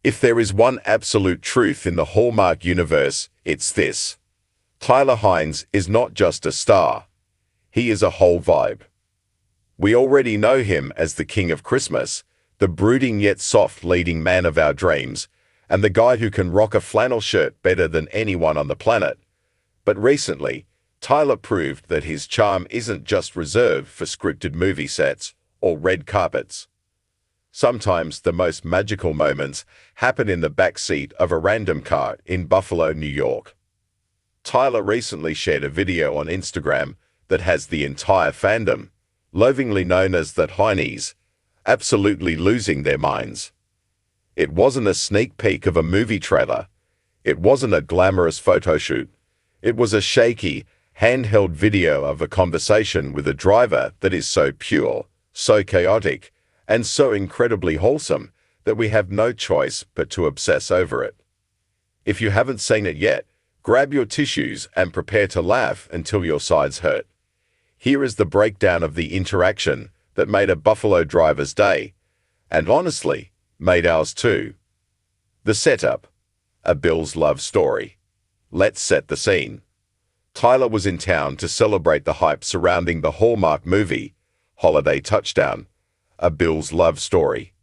If there is one absolute truth in the Hallmark universe, it's this. Tyler Hynes is not just a star. He is a whole vibe. We already know him as the King of Christmas, the brooding yet soft leading man of our dreams, and the guy who can rock a flannel shirt better than anyone on the planet. But recently, Tyler proved that his charm isn't just reserved for scripted movie sets or red carpets. Sometimes the most magical moments happen in the backseat of a random car in Buffalo, New York. Tyler recently shared a video on Instagram that has the entire fandom, lovingly known as the Hynes, absolutely losing their minds. It wasn't a sneak peek of a movie trailer. It wasn't a glamorous photo shoot. It was a shaky, handheld video of a conversation with a driver that is so pure, so chaotic, and so incredibly wholesome that we have no choice but to obsess over it. If you haven't seen it yet, grab your tissues and prepare to laugh until your sides hurt. Here is the breakdown of the interaction that made a Buffalo driver's day, and honestly, made ours too. The setup: a Bill's love story. Let's set the scene. Tyler was in town to celebrate the hype surrounding the Hallmark movie, Holiday Touchdown, A Bill's Love Story.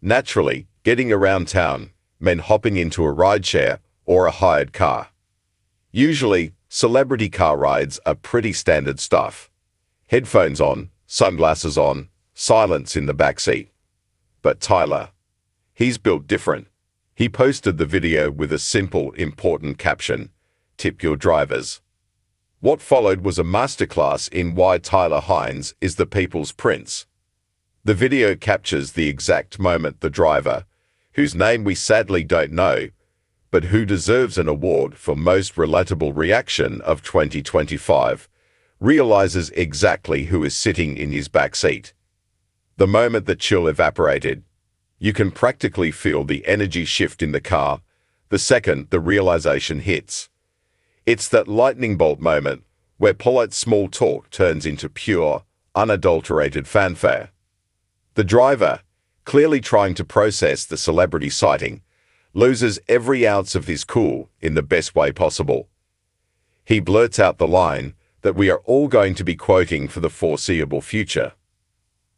Naturally, getting around town meant hopping into a rideshare or a hired car. Usually, celebrity car rides are pretty standard stuff. Headphones on, sunglasses on, silence in the backseat. But Tyler, he's built different. He posted the video with a simple, important caption: "Tip your drivers." What followed was a masterclass in why Tyler Hynes is the people's prince. The video captures the exact moment the driver, whose name we sadly don't know, but who deserves an award for most relatable reaction of 2025, realizes exactly who is sitting in his back seat. The moment the chill evaporated, you can practically feel the energy shift in the car the second the realization hits. It's that lightning bolt moment where polite small talk turns into pure, unadulterated fanfare. The driver, clearly trying to process the celebrity sighting, loses every ounce of his cool in the best way possible. He blurts out the line that we are all going to be quoting for the foreseeable future.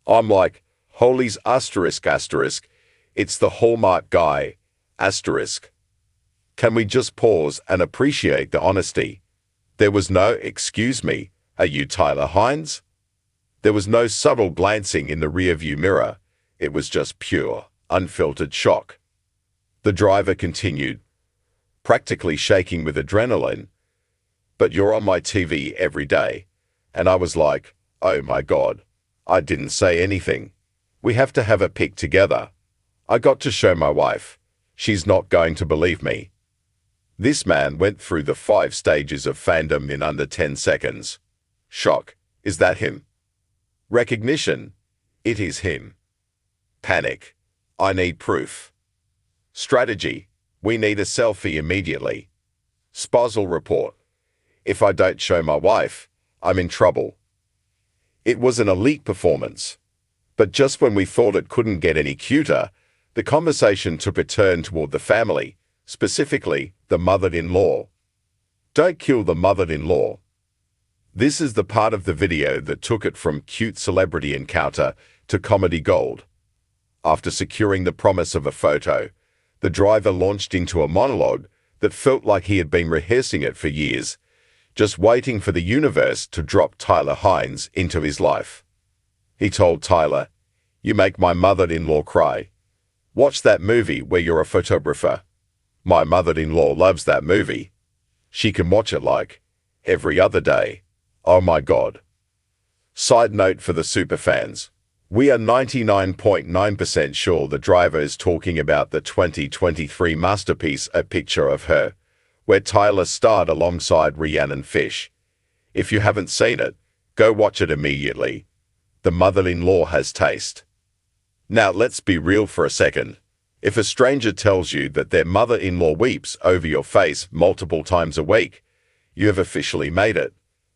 I'm like, holy's asterisk asterisk, it's the Hallmark guy, asterisk. Can we just pause and appreciate the honesty? There was no, "Excuse me, are you Tyler Hynes?" There was no subtle glancing in the rearview mirror. It was just pure, unfiltered shock. The driver continued, practically shaking with adrenaline, "But you're on my TV every day." And I was like, oh my God, I didn't say anything. We have to have a pic together. I got to show my wife. She's not going to believe me. This man went through the 5 stages of fandom in under 10 seconds. Shock: is that him? Recognition: it is him. Panic: I need proof. Strategy: we need a selfie immediately. Spousal report: if I don't show my wife, I'm in trouble. It was an elite performance. But just when we thought it couldn't get any cuter, the conversation took a turn toward the family, specifically the mother-in-law. Don't kill the mother-in-law. This is the part of the video that took it from cute celebrity encounter to comedy gold. After securing the promise of a photo, the driver launched into a monologue that felt like he had been rehearsing it for years, just waiting for the universe to drop Tyler Hynes into his life. He told Tyler, "You make my mother-in-law cry. Watch that movie where you're a photographer. My mother-in-law loves that movie. She can watch it like every other day. Oh my God." Side note for the superfans. We are 99.9% sure the driver is talking about the 2023 masterpiece A Picture of Her, where Tyler starred alongside Rhiannon Fish. If you haven't seen it, go watch it immediately. The mother-in-law has taste. Now let's be real for a second. If a stranger tells you that their mother-in-law weeps over your face multiple times a week, you have officially made it.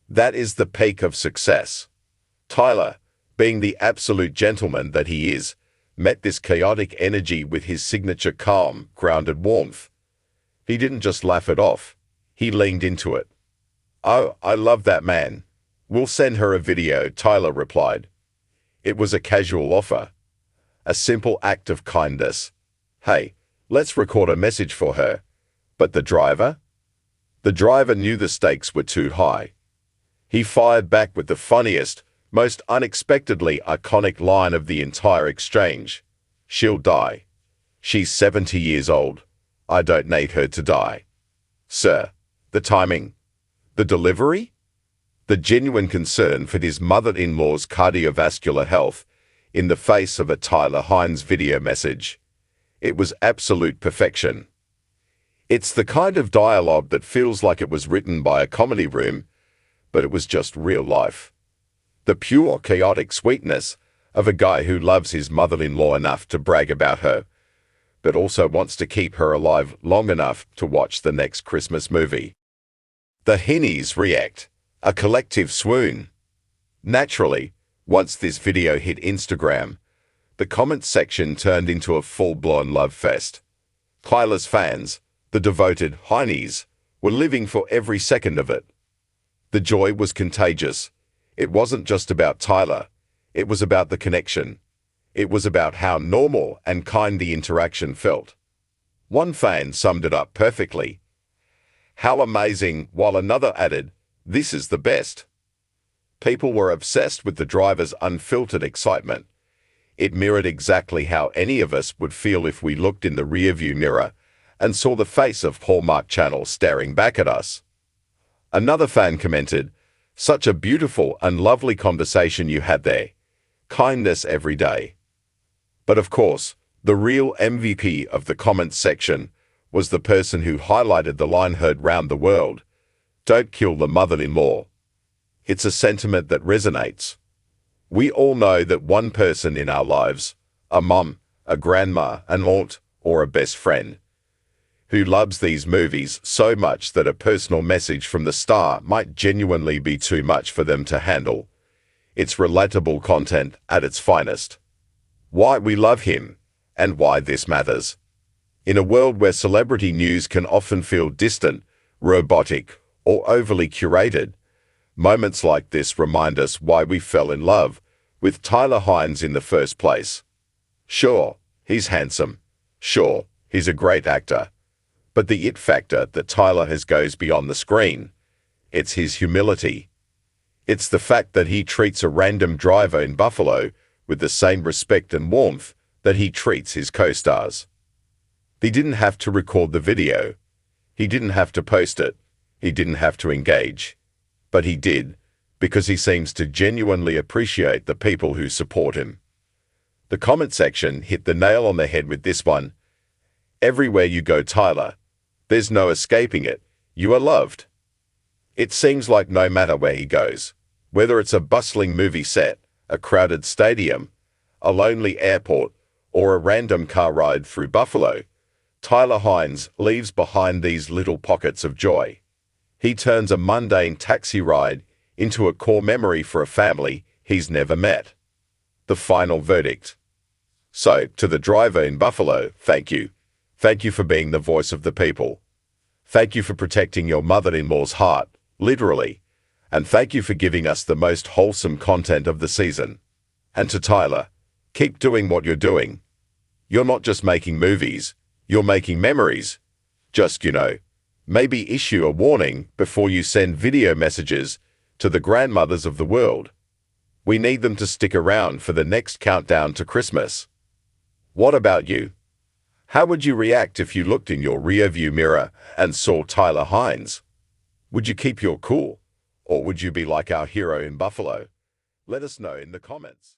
That is the peak of success. Tyler, being the absolute gentleman that he is, met this chaotic energy with his signature calm, grounded warmth. He didn't just laugh it off. He leaned into it. "Oh, I love that man. We'll send her a video," Tyler replied. It was a casual offer. A simple act of kindness. "Hey, let's record a message for her." But the driver? The driver knew the stakes were too high. He fired back with the funniest, most unexpectedly iconic line of the entire exchange. "She'll die. She's 70 years old. I don't need her to die." Sir, the timing, the delivery, the genuine concern for his mother-in-law's cardiovascular health in the face of a Tyler Hynes video message. It was absolute perfection. It's the kind of dialogue that feels like it was written by a comedy room, but it was just real life. The pure, chaotic sweetness of a guy who loves his mother-in-law enough to brag about her, but also wants to keep her alive long enough to watch the next Christmas movie. The Hynes react, a collective swoon. Naturally, once this video hit Instagram, the comments section turned into a full-blown love fest. Tyler's fans, the devoted Hynes, were living for every second of it. The joy was contagious. It wasn't just about Tyler. It was about the connection. It was about how normal and kind the interaction felt. One fan summed it up perfectly. "How amazing," while another added, "This is the best." People were obsessed with the driver's unfiltered excitement. It mirrored exactly how any of us would feel if we looked in the rearview mirror and saw the face of Hallmark Channel staring back at us. Another fan commented, "Such a beautiful and lovely conversation you had there. Kindness every day." But of course, the real MVP of the comments section was the person who highlighted the line heard round the world. "Don't kill the mother-in-law." It's a sentiment that resonates. We all know that one person in our lives, a mum, a grandma, an aunt, or a best friend, who loves these movies so much that a personal message from the star might genuinely be too much for them to handle. It's relatable content at its finest. Why we love him, and why this matters. In a world where celebrity news can often feel distant, robotic, or overly curated, moments like this remind us why we fell in love with Tyler Hynes in the first place. Sure, he's handsome. Sure, he's a great actor. But the it factor that Tyler has goes beyond the screen. It's his humility. It's the fact that he treats a random driver in Buffalo with the same respect and warmth that he treats his co-stars. He didn't have to record the video. He didn't have to post it. He didn't have to engage. But he did, because he seems to genuinely appreciate the people who support him. The comment section hit the nail on the head with this one. "Everywhere you go, Tyler, there's no escaping it. You are loved." It seems like no matter where he goes, whether it's a bustling movie set, a crowded stadium, a lonely airport, or a random car ride through Buffalo, Tyler Hynes leaves behind these little pockets of joy. He turns a mundane taxi ride into a core memory for a family he's never met. The final verdict. So, to the driver in Buffalo, thank you. Thank you for being the voice of the people. Thank you for protecting your mother-in-law's heart, literally. And thank you for giving us the most wholesome content of the season. And to Tyler, keep doing what you're doing. You're not just making movies, you're making memories. Just, maybe issue a warning before you send video messages to the grandmothers of the world. We need them to stick around for the next countdown to Christmas. What about you? How would you react if you looked in your rearview mirror and saw Tyler Hynes? Would you keep your cool? Or would you be like our hero in Buffalo? Let us know in the comments.